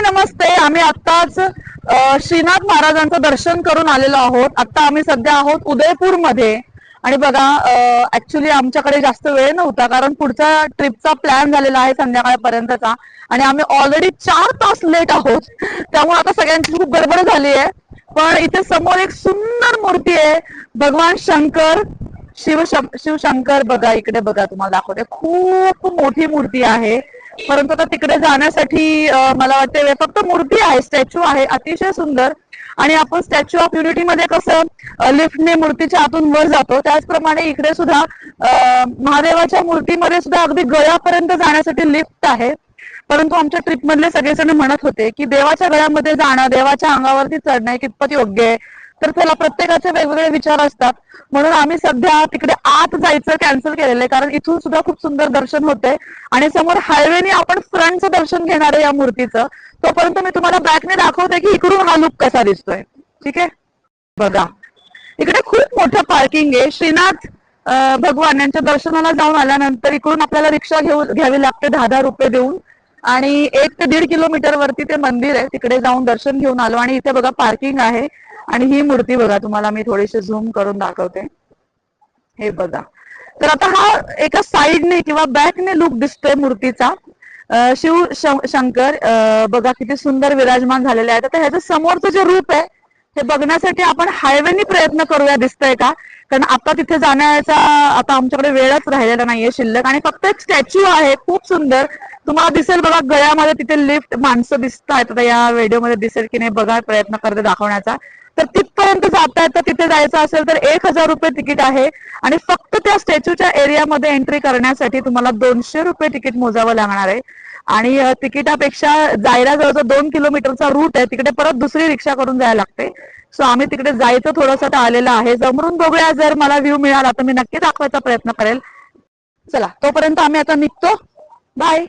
नमस्ते. आम्ही आत्ताच श्रीनाथ महाराजांचं दर्शन करून आलेलो आहोत. आता आम्ही सध्या आहोत उदयपूर मध्ये. आणि बघा, ऍक्च्युली आमच्याकडे जास्त वेळ नव्हता, कारण पुढचा ट्रिपचा प्लॅन झालेला आहे संध्याकाळपर्यंतचा, आणि आम्ही ऑलरेडी 4 तास लेट आहोत. त्यामुळे आता सगळ्यांची खूप गडबड झाली आहे. पण इथे समोर एक सुंदर मूर्ती आहे, भगवान शंकर, शिवशंकर. बघा इकडे, बघा तुम्हाला दाखवते. खूप मोठी मूर्ती आहे. परंतु आता तिकडे जाण्यासाठी मला वाटते फक्त मूर्ती आहे, स्टॅच्यू आहे, अतिशय सुंदर. आणि आपण स्टॅच्यू ऑफ युनिटी मध्ये कसं लिफ्टने मूर्तीच्या आतून वर जातो, त्याचप्रमाणे इकडे सुद्धा महादेवाच्या मूर्तीमध्ये सुद्धा अगदी गळ्यापर्यंत जाण्यासाठी लिफ्ट आहे. परंतु आमच्या ट्रिप मधले सगळेजण म्हणत होते की देवाच्या गळ्यामध्ये जाणं, देवाच्या अंगावरती चढणं कितपत योग्य आहे. तर त्याला प्रत्येकाचे वेगवेगळे विचार असतात. म्हणून आम्ही सध्या तिकडे आत जायचं कॅन्सल केलेलं आहे, कारण इथून सुद्धा खूप सुंदर दर्शन होते. आणि समोर हायवेने आपण फ्रंटचं दर्शन घेणार आहे या मूर्तीचं. तोपर्यंत मी तुम्हाला बॅकने दाखवते की इकडून हा लुक कसा दिसतोय. ठीक आहे, बघा इकडे खूप मोठं पार्किंग आहे. श्रीनाथ भगवान यांच्या दर्शनाला जाऊन आल्यानंतर इकडून आपल्याला रिक्षा घ्यावी लागते 10-10 रुपये देऊन. आणि 1 ते 1.5 किलोमीटर वरती ते मंदिर आहे, तिकडे जाऊन दर्शन घेऊन आलो. आणि इथे बघा पार्किंग आहे. आणि ही मूर्ती बघा, तुम्हाला मी थोडीशी झूम करून दाखवते. हे बघा, तर आता हा एका साईडने किंवा बॅकने लुक दिसतोय मूर्तीचा. शिव शंकर बघा किती सुंदर विराजमान झालेले आहेत. आता ह्याचं समोरचं जे रूप आहे हे बघण्यासाठी आपण हायवेनी प्रयत्न करूया, दिसतंय का? कारण आता तिथे जाण्याचा आता आमच्याकडे वेळच राहिलेला नाहीये शिल्लक. आणि फक्त एक स्टॅच्यू आहे, खूप सुंदर. तुम्हाला दिसेल बघा गळ्यामध्ये तिथे लिफ्ट, माणसं दिसत आहेत. आता या व्हिडिओमध्ये दिसेल की नाही बघा, प्रयत्न करते दाखवण्याचा. तर तिथपर्यंत जाता येतं. तिथे जायचं असेल तर 1000 रुपये तिकीट आहे. आणि फक्त त्या स्टॅच्यूच्या एरियामध्ये एंट्री करण्यासाठी तुम्हाला 200 रुपये तिकीट मोजावं लागणार आहे. आणि तिकिटापेक्षा जायला जवळजवळ 2 किलोमीटरचा रूट आहे, तिकडे परत दुसरी रिक्षा करून जायला लागते. सो आम्ही तिकडे जायचं थोडंसं आलेलं आहे. जमरून बघूया, जर मला व्ह्यू मिळाला तर मी नक्की दाखवायचा प्रयत्न करेल. चला, तोपर्यंत आम्ही आता निघतो. बाय.